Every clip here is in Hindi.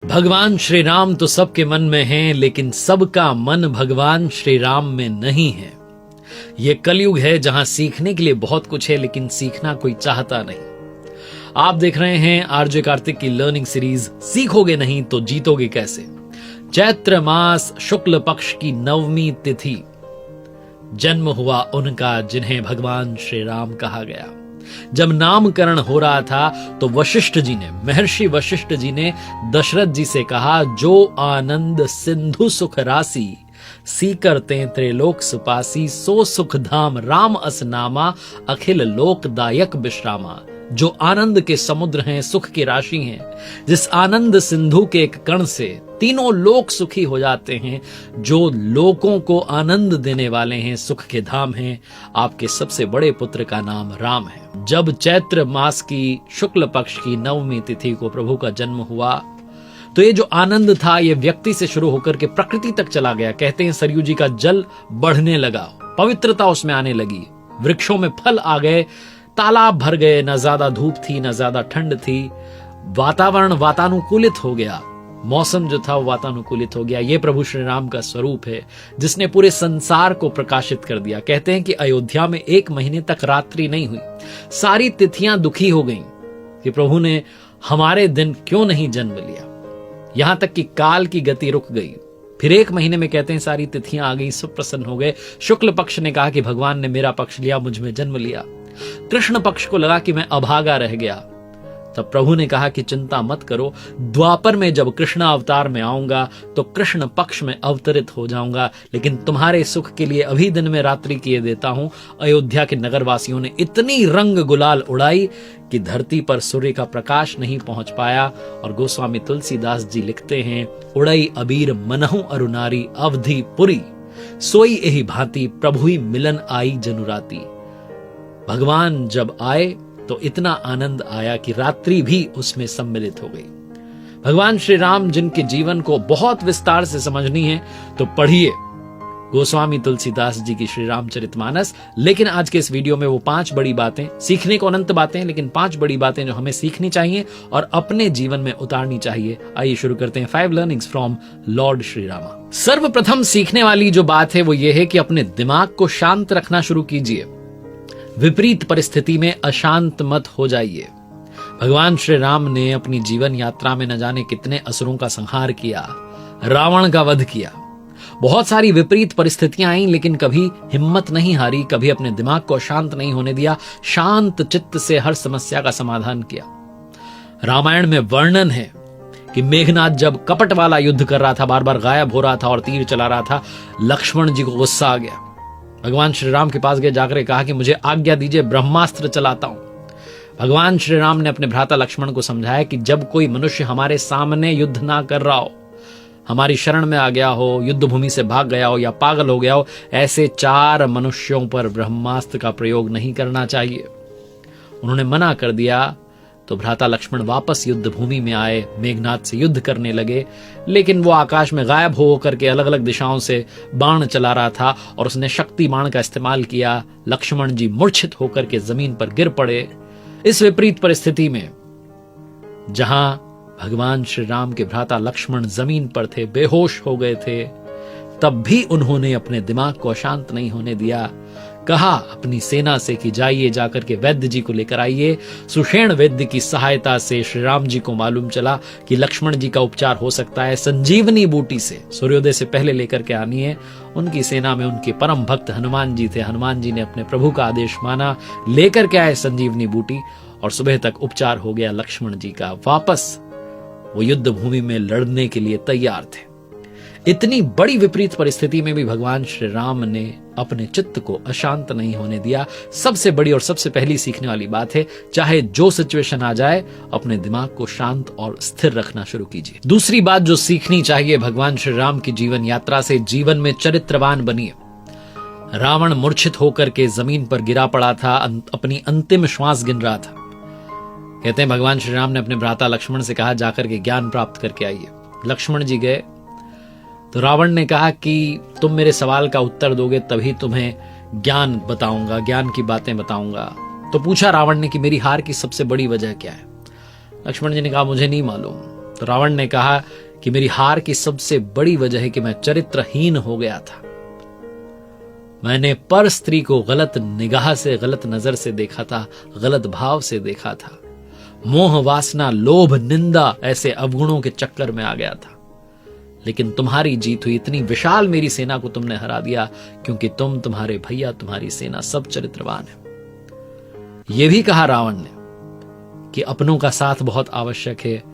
भगवान श्री राम तो सबके मन में हैं, लेकिन सबका मन भगवान श्री राम में नहीं है। ये कलयुग है जहां सीखने के लिए बहुत कुछ है, लेकिन सीखना कोई चाहता नहीं। आप देख रहे हैं आरजे कार्तिक की लर्निंग सीरीज सीखोगे नहीं तो जीतोगे कैसे। चैत्र मास शुक्ल पक्ष की 9वीं तिथि जन्म हुआ उनका जिन्हें भगवान श्री राम कहा गया। जब नामकरण हो रहा था तो महर्षि वशिष्ठ जी ने दशरथ जी से कहा, जो आनंद सिंधु सुख राशि सीकर ते त्रिलोक सुपासी, सो सुख धाम राम अस नामा, अखिल लोकदायक विश्रामा। जो आनंद के समुद्र हैं, सुख की राशि हैं, जिस आनंद सिंधु के एक कण से तीनों लोक सुखी हो जाते हैं, जो लोकों को आनंद देने वाले हैं, सुख के धाम हैं, आपके सबसे बड़े पुत्र का नाम राम है। जब चैत्र मास की शुक्ल पक्ष की 9वीं तिथि को प्रभु का जन्म हुआ तो ये जो आनंद था ये व्यक्ति से शुरू होकर के प्रकृति तक चला गया। कहते हैं सरयू जी का जल बढ़ने लगा, पवित्रता उसमें आने लगी, वृक्षों में फल आ गए, तालाब भर गए, न ज्यादा धूप थी न ज्यादा ठंड थी, वातावरण वातानुकूलित हो गया, मौसम जो था वो वातानुकूलित हो गया। ये प्रभु श्री राम का स्वरूप है जिसने पूरे संसार को प्रकाशित कर दिया। कहते हैं कि अयोध्या में 1 महीने तक रात्रि नहीं हुई, सारी तिथियां दुखी हो गईं कि प्रभु ने हमारे दिन क्यों नहीं जन्म लिया। यहां तक कि काल की गति रुक गई। फिर 1 महीने में कहते हैं सारी तिथियां आ गई, सब प्रसन्न हो गए। शुक्ल पक्ष ने कहा कि भगवान ने मेरा पक्ष लिया, मुझ में जन्म लिया। कृष्ण पक्ष को लगा कि मैं अभागा रह गया। तब प्रभु ने कहा कि चिंता मत करो, द्वापर में जब कृष्ण अवतार में आऊंगा तो कृष्ण पक्ष में अवतरित हो जाऊंगा, लेकिन तुम्हारे सुख के लिए अभी दिन में रात्रि किए देता हूं। अयोध्या के नगरवासियों ने इतनी रंग गुलाल उड़ाई कि धरती पर सूर्य का प्रकाश नहीं पहुंच पाया। और गोस्वामी तुलसीदास जी लिखते हैं, उड़ई अबीर मनहु अरुनारी, अवधि पुरी सोई एहि भांति, प्रभु ही मिलन आई जनुराती। भगवान जब आए तो इतना आनंद आया कि रात्रि भी उसमें सम्मिलित हो गई। भगवान श्री राम जिनके जीवन को बहुत विस्तार से समझनी है तो पढ़िए गोस्वामी तुलसीदास जी की श्री रामचरितमानस। लेकिन आज के इस वीडियो में वो 5 बड़ी बातें, सीखने को अनंत बातें हैं, लेकिन 5 बड़ी बातें जो हमें सीखनी चाहिए और अपने जीवन में उतारनी चाहिए। आइए शुरू करते हैं 5 learnings from Lord Shri Rama. सर्वप्रथम सीखने वाली जो बात है वो ये है कि अपने दिमाग को शांत रखना शुरू कीजिए। विपरीत परिस्थिति में अशांत मत हो जाइए। भगवान श्री राम ने अपनी जीवन यात्रा में न जाने कितने असुरों का संहार किया, रावण का वध किया, बहुत सारी विपरीत परिस्थितियां आई, लेकिन कभी हिम्मत नहीं हारी, कभी अपने दिमाग को शांत नहीं होने दिया, शांत चित्त से हर समस्या का समाधान किया। रामायण में वर्णन है कि मेघनाथ जब कपट वाला युद्ध कर रहा था, बार बार गायब हो रहा था और तीर चला रहा था, लक्ष्मण जी को गुस्सा आ गया। भगवान श्री राम के पास गए, जाकर कहा कि मुझे आज्ञा दीजिए, ब्रह्मास्त्र चलाता हूं। भगवान श्री राम ने अपने भ्राता लक्ष्मण को समझाया कि जब कोई मनुष्य हमारे सामने युद्ध ना कर रहा हो, हमारी शरण में आ गया हो, युद्ध भूमि से भाग गया हो या पागल हो गया हो, ऐसे 4 मनुष्यों पर ब्रह्मास्त्र का प्रयोग नहीं करना चाहिए। उन्होंने मना कर दिया तो भ्राता लक्ष्मण वापस युद्ध भूमि में आए, मेघनाथ से युद्ध करने लगे, लेकिन वो आकाश में गायब हो करके अलग अलग दिशाओं से बाण चला रहा था और उसने शक्ति बाण का इस्तेमाल किया। लक्ष्मण जी मूर्छित होकर के जमीन पर गिर पड़े। इस विपरीत परिस्थिति में जहां भगवान श्री राम के भ्राता लक्ष्मण जमीन पर थे, बेहोश हो गए थे, तब भी उन्होंने अपने दिमाग को अशांत नहीं होने दिया। कहा अपनी सेना से कि जाइए, जाकर के वैद्य जी को लेकर आइए। सुषेण वैद्य की सहायता से श्री राम जी को मालूम चला कि लक्ष्मण जी का उपचार हो सकता है। संजीवनी बूटी से सूर्योदय से पहले लेकर के आनी है। उनकी सेना में उनके परम भक्त हनुमान जी थे। हनुमान जी ने अपने प्रभु का आदेश माना, लेकर के आए संजीवनी बूटी और सुबह तक उपचार हो गया लक्ष्मण जी का। वापस वो युद्ध भूमि में लड़ने के लिए तैयार थे। इतनी बड़ी विपरीत परिस्थिति में भी भगवान श्री राम ने अपने चित्त को अशांत नहीं होने दिया। सबसे बड़ी और सबसे पहली सीखने वाली बात है, चाहे जो सिचुएशन आ जाए, अपने दिमाग को शांत और स्थिर रखना शुरू कीजिए। दूसरी बात जो सीखनी चाहिए भगवान श्री राम की जीवन यात्रा से, जीवन में चरित्रवान बनिए। रावण मूर्छित होकर के जमीन पर गिरा पड़ा था, अपनी अंतिम श्वास गिन रहा था। कहते हैं भगवान श्री राम ने अपने भ्राता लक्ष्मण से कहा, जाकर के ज्ञान प्राप्त करके आइए। लक्ष्मण जी गए तो रावण ने कहा कि तुम मेरे सवाल का उत्तर दोगे तभी तुम्हें ज्ञान बताऊंगा, ज्ञान की बातें बताऊंगा। तो पूछा रावण ने कि मेरी हार की सबसे बड़ी वजह क्या है। लक्ष्मण जी ने कहा मुझे नहीं मालूम। तो रावण ने कहा कि मेरी हार की सबसे बड़ी वजह है कि मैं चरित्रहीन हो गया था। मैंने पर स्त्री को गलत निगाह से, गलत नजर से देखा था, गलत भाव से देखा था। मोह, वासना, लोभ, निंदा ऐसे अवगुणों के चक्कर में आ गया था। लेकिन तुम्हारी जीत हुई, इतनी विशाल मेरी सेना को तुमने हरा दिया क्योंकि तुम, तुम्हारे भैया, तुम्हारी सेना सब चरित्रवान है। यह भी कहा रावण ने कि अपनों का साथ बहुत आवश्यक है।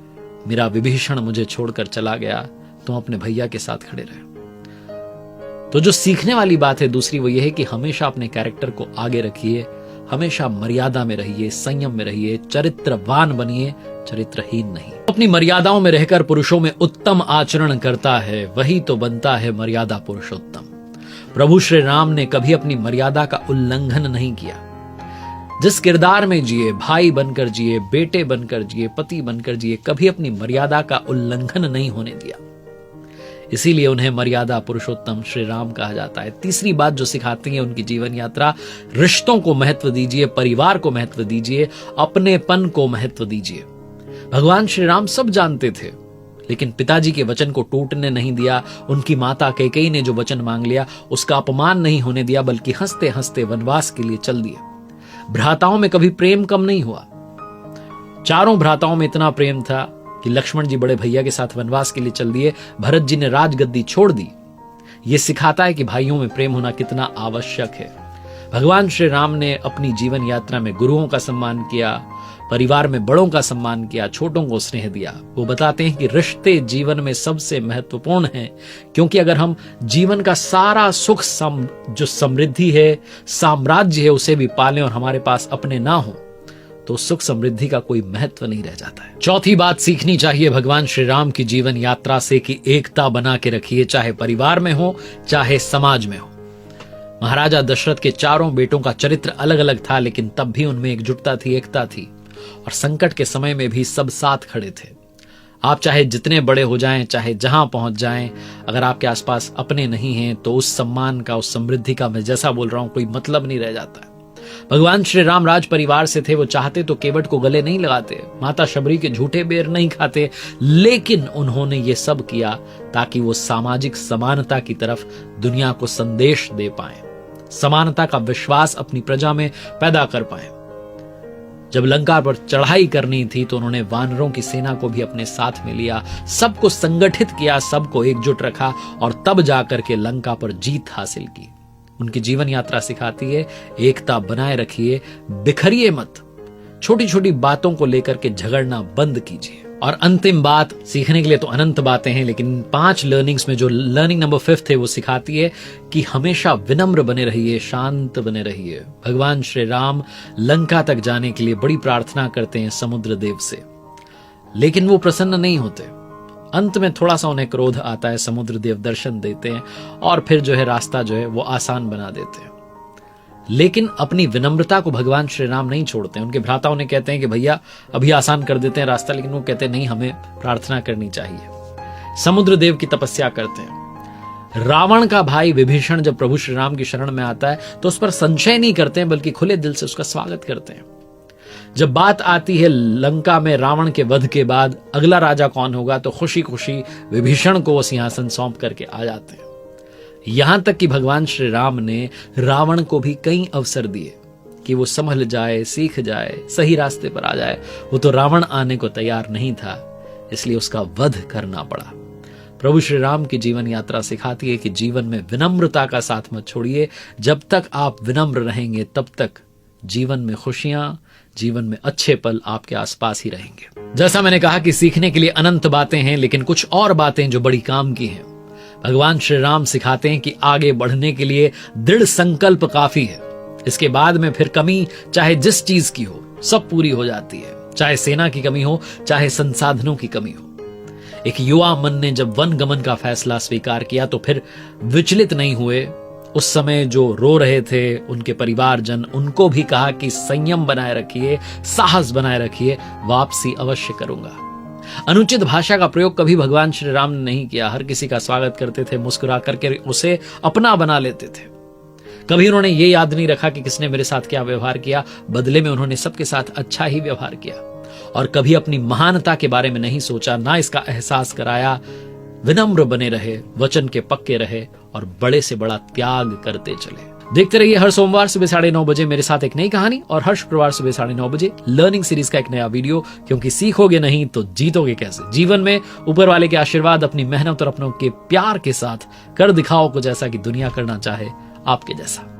मेरा विभीषण मुझे छोड़कर चला गया, तुम अपने भैया के साथ खड़े रहे। तो जो सीखने वाली बात है दूसरी, वो ये है कि हमेशा अपने कैरेक्टर को आगे रखिए, हमेशा मर्यादा में रहिए, संयम में रहिए, चरित्रवान बनिए, चरित्रहीन नहीं। अपनी मर्यादाओं में रहकर पुरुषों में उत्तम आचरण करता है, वही तो बनता है मर्यादा पुरुषोत्तम। प्रभु श्री राम ने कभी अपनी मर्यादा का उल्लंघन नहीं किया। जिस किरदार में जिए, भाई बनकर जिए, बेटे बनकर जिए, पति बनकर जिए, कभी अपनी मर्यादा का उल्लंघन नहीं होने दिया। इसीलिए उन्हें मर्यादा पुरुषोत्तम श्री राम कहा जाता है। तीसरी बात जो सिखाती है उनकी जीवन यात्रा, रिश्तों को महत्व दीजिए, परिवार को महत्व दीजिए, अपनेपन को महत्व दीजिए। भगवान श्री राम सब जानते थे, लेकिन पिताजी के वचन को टूटने नहीं दिया। उनकी माता कैकेयी ने जो वचन मांग लिया उसका अपमान नहीं होने दिया, बल्कि हंसते हंसते वनवास के लिए चल दिए। भ्राताओं में कभी प्रेम कम नहीं हुआ। चारों भ्राताओं में इतना प्रेम था कि लक्ष्मण जी बड़े भैया के साथ वनवास के लिए चल दिए, भरत जी ने राजगद्दी छोड़ दी। यह सिखाता है कि भाइयों में प्रेम होना कितना आवश्यक है। भगवान श्री राम ने अपनी जीवन यात्रा में गुरुओं का सम्मान किया, परिवार में बड़ों का सम्मान किया, छोटों को स्नेह दिया। वो बताते हैं कि रिश्ते जीवन में सबसे महत्वपूर्ण हैं, क्योंकि अगर हम जीवन का सारा सुख जो समृद्धि है, साम्राज्य है, उसे भी पालें और हमारे पास अपने ना हो तो सुख समृद्धि का कोई महत्व नहीं रह जाता है। चौथी बात सीखनी चाहिए भगवान श्री राम की जीवन यात्रा से कि एकता बना के रखिए, चाहे परिवार में हो, चाहे समाज में हो। महाराजा दशरथ के चारों बेटों का चरित्र अलग अलग था, लेकिन तब भी उनमें एकजुटता थी, एकता थी, और संकट के समय में भी सब साथ खड़े थे। आप चाहे जितने बड़े हो जाएं, चाहे जहां पहुंच जाएं, अगर आपके आसपास अपने नहीं हैं तो उस सम्मान का, उस समृद्धि का, मैं जैसा बोल रहा हूं, कोई मतलब नहीं रह जाता है। भगवान श्री राम राज परिवार से थे। वो चाहते तो केवट को गले नहीं लगाते, माता शबरी के झूठे बेर नहीं खाते, लेकिन उन्होंने ये सब किया ताकि वो सामाजिक समानता की तरफ दुनिया को संदेश दे पाए, समानता का विश्वास अपनी प्रजा में पैदा कर पाए। जब लंका पर चढ़ाई करनी थी तो उन्होंने वानरों की सेना को भी अपने साथ में लिया, सबको संगठित किया, सबको एकजुट रखा और तब जाकर के लंका पर जीत हासिल की। उनकी जीवन यात्रा सिखाती है एकता बनाए रखिए, बिखरिए मत, छोटी छोटी बातों को लेकर के झगड़ना बंद कीजिए। और अंतिम बात, सीखने के लिए तो अनंत बातें हैं, लेकिन 5 लर्निंग्स में जो लर्निंग नंबर 5 है वो सिखाती है कि हमेशा विनम्र बने रहिए, शांत बने रहिए। भगवान श्री राम लंका तक जाने के लिए बड़ी प्रार्थना करते हैं समुद्र देव से, लेकिन वो प्रसन्न नहीं होते। अंत में थोड़ा सा उन्हें क्रोध आता है, समुद्र देव दर्शन देते हैं और फिर जो है रास्ता जो है वो आसान बना देते हैं। लेकिन अपनी विनम्रता को भगवान श्री राम नहीं छोड़ते। उनके भ्राता उन्हें कहते हैं कि भैया अभी आसान कर देते हैं रास्ता, लेकिन वो कहते हैं नहीं, हमें प्रार्थना करनी चाहिए। समुद्र देव की तपस्या करते हैं। रावण का भाई विभीषण जब प्रभु श्री राम की शरण में आता है तो उस पर संशय नहीं करते हैं, बल्कि खुले दिल से उसका स्वागत करते हैं। जब बात आती है लंका में रावण के वध के बाद अगला राजा कौन होगा, तो खुशी खुशी विभीषण को वो सिंहासन सौंप करके आ जाते हैं। यहां तक कि भगवान श्री राम ने रावण को भी कई अवसर दिए कि वो संभल जाए, सीख जाए, सही रास्ते पर आ जाए। वो तो रावण आने को तैयार नहीं था, इसलिए उसका वध करना पड़ा। प्रभु श्री राम की जीवन यात्रा सिखाती है कि जीवन में विनम्रता का साथ मत छोड़िए। जब तक आप विनम्र रहेंगे तब तक जीवन में खुशियां, जीवन में अच्छे पल आपके आसपास ही रहेंगे। जैसा मैंने कहा कि सीखने के लिए अनंत बातें हैं, लेकिन कुछ और बातें जो बड़ी काम की हैं। भगवान श्री राम सिखाते हैं कि आगे बढ़ने के लिए दृढ़ संकल्प काफी है। इसके बाद में फिर कमी चाहे जिस चीज की हो, सब पूरी हो जाती है। चाहे सेना की कमी हो, चाहे संसाधनों की कमी हो। एक युवा मन ने जब वन गमन का फैसला स्वीकार किया तो फिर विचलित नहीं हुए। उस समय जो रो रहे थे उनके परिवारजन, उनको भी कहा कि संयम बनाए रखिए, साहस बनाए रखिए, वापसी अवश्य करूंगा। अनुचित भाषा का प्रयोग कभी भगवान श्री राम ने नहीं किया। हर किसी का स्वागत करते थे, मुस्कुरा करके उसे अपना बना लेते थे। कभी उन्होंने ये याद नहीं रखा कि किसने मेरे साथ क्या व्यवहार किया, बदले में उन्होंने सबके साथ अच्छा ही व्यवहार किया। और कभी अपनी महानता के बारे में नहीं सोचा, ना इसका एहसास कराया। विनम्र बने रहे, वचन के पक्के रहे और बड़े से बड़ा त्याग करते चले। देखते रहिए हर सोमवार सुबह 9:30 बजे मेरे साथ एक नई कहानी और हर शुक्रवार सुबह 9:30 बजे लर्निंग सीरीज का एक नया वीडियो, क्योंकि सीखोगे नहीं तो जीतोगे कैसे। जीवन में ऊपर वाले के आशीर्वाद, अपनी मेहनत और अपनों के प्यार के साथ कर दिखाओ कुछ ऐसा कि दुनिया करना चाहे आपके जैसा।